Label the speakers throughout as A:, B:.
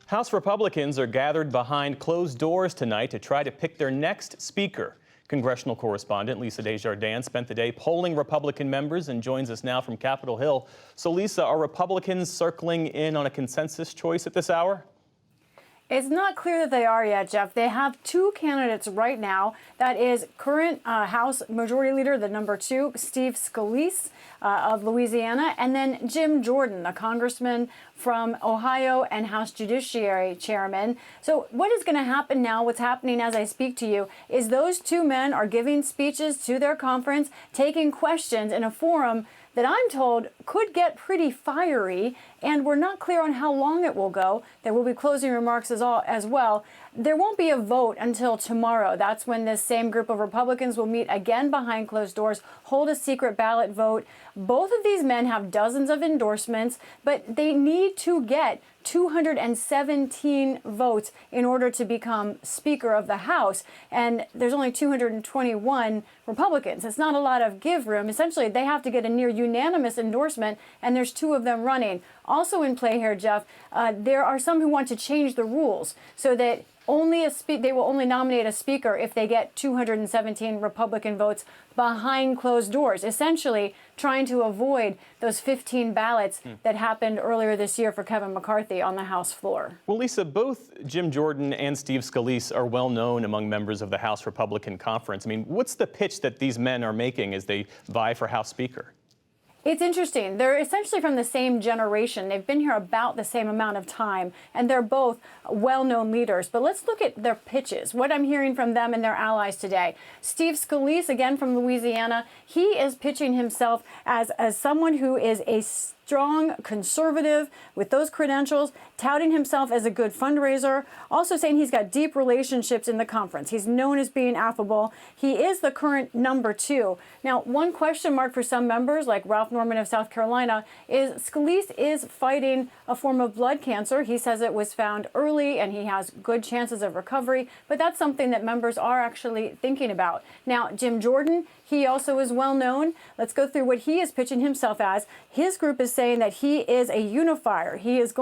A: House Republicans are gathered behind closed doors tonight to try to pick their next speaker. Congressional correspondent Lisa Desjardins spent the day polling Republican members and joins us now from Capitol Hill. So, Lisa, are Republicans circling in on a consensus choice at this hour?
B: It's not clear that they are yet, Jeff. They have two candidates right now. That is current House Majority Leader, the number 2, Steve Scalise of Louisiana, and then Jim Jordan, a congressman from Ohio and House Judiciary Chairman. So what is going to happen now, what's happening as I speak to you, is those two men are giving speeches to their conference, taking questions in a forum that I'm told could get pretty fiery, and we're not clear on how long it will go. There will be closing remarks as well. There won't be a vote until tomorrow. That's when this same group of Republicans will meet again behind closed doors, hold a secret ballot vote. Both of these men have dozens of endorsements, but they need to get 217 votes in order to become Speaker of the House. And there's only 221 Republicans. It's not a lot of give room. Essentially, they have to get a near unanimous endorsement, and there's two of them running. Also in play here, Jeff, there are some who want to change the rules so that they will only nominate a speaker if they get 217 Republican votes behind closed doors, essentially trying to avoid those 15 ballots that happened earlier this year for Kevin McCarthy on the House floor.
A: Well, Lisa, both Jim Jordan and Steve Scalise are well known among members of the House Republican Conference. I mean, what's the pitch that these men are making as they vie for House Speaker?
B: It's interesting. They're essentially from the same generation. They've been here about the same amount of time, and they're both well-known leaders. But let's look at their pitches, what I'm hearing from them and their allies today. Steve Scalise, again from Louisiana, he is pitching himself as someone who is a strong conservative with those credentials, touting himself as a good fundraiser, also saying he's got deep relationships in the conference. He's known as being affable. He is the current number 2. Now, one question mark for some members, like Ralph Norman of South Carolina, is Scalise is fighting a form of blood cancer. He says it was found early and he has good chances of recovery, but that's something that members are actually thinking about. Now, Jim Jordan, he also is well known. Let's go through what he is pitching himself as. His group is saying that he is a unifier. He is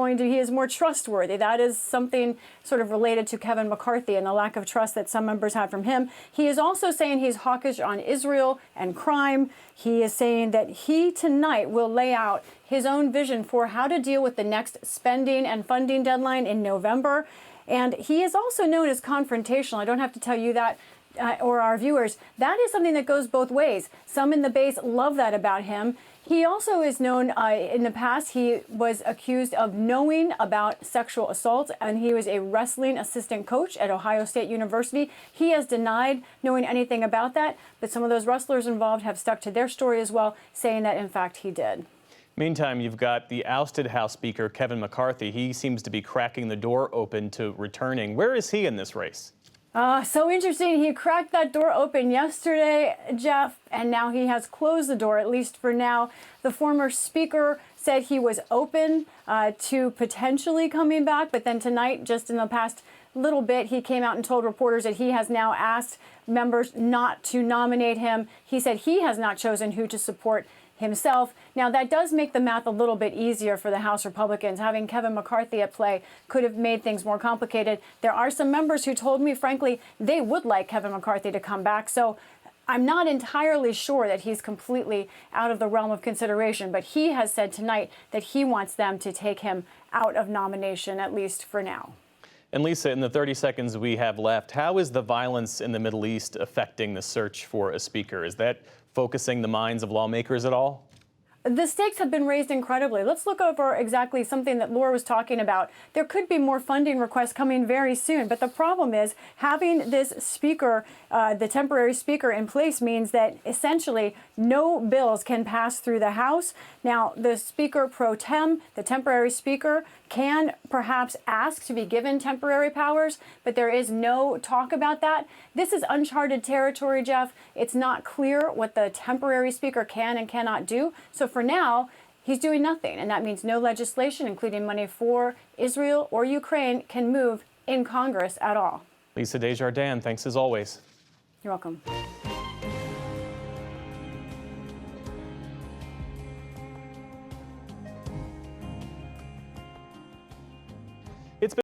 B: more trustworthy. That is something sort of related to Kevin McCarthy and the lack of trust that some members have from him. He is also saying he's hawkish on Israel and crime. He is saying that he tonight will lay out his own vision for how to deal with the next spending and funding deadline in November. And he is also known as confrontational. I don't have to tell you that. Or our viewers, that is something that goes both ways. Some in the base love that about him. He also is known, in the past, he was accused of knowing about sexual assault, and he was a wrestling assistant coach at Ohio State University. He has denied knowing anything about that, but some of those wrestlers involved have stuck to their story as well, saying that, in fact, he did.
A: Meantime, you've got the ousted House Speaker, Kevin McCarthy. He seems to be cracking the door open to returning. Where is he in this race?
B: So interesting. He cracked that door open yesterday, Jeff, and now he has closed the door, at least for now. The former speaker said he was open to potentially coming back, but then tonight, just in the past little bit, he came out and told reporters that he has now asked members not to nominate him. He said he has not chosen who to support himself. Now, that does make the math a little bit easier for the House Republicans. Having Kevin McCarthy at play could have made things more complicated. There are some members who told me, frankly, they would like Kevin McCarthy to come back. So I'm not entirely sure that he's completely out of the realm of consideration, but he has said tonight that he wants them to take him out of nomination, at least for now.
A: And Lisa, in the 30 seconds we have left, how is the violence in the Middle East affecting the search for a speaker? Is that focusing the minds of lawmakers at all?
B: The stakes have been raised incredibly. Let's look over exactly something that Laura was talking about. There could be more funding requests coming very soon, but the problem is having this speaker, the temporary speaker in place means that essentially no bills can pass through the House. Now, the speaker pro tem, the temporary speaker, can perhaps ask to be given temporary powers, but there is no talk about that. This is uncharted territory, Jeff. It's not clear what the temporary speaker can and cannot do. So for now, he's doing nothing, and that means no legislation, including money for Israel or Ukraine, can move in Congress at all.
A: Lisa Desjardins, thanks as always.
B: You're welcome.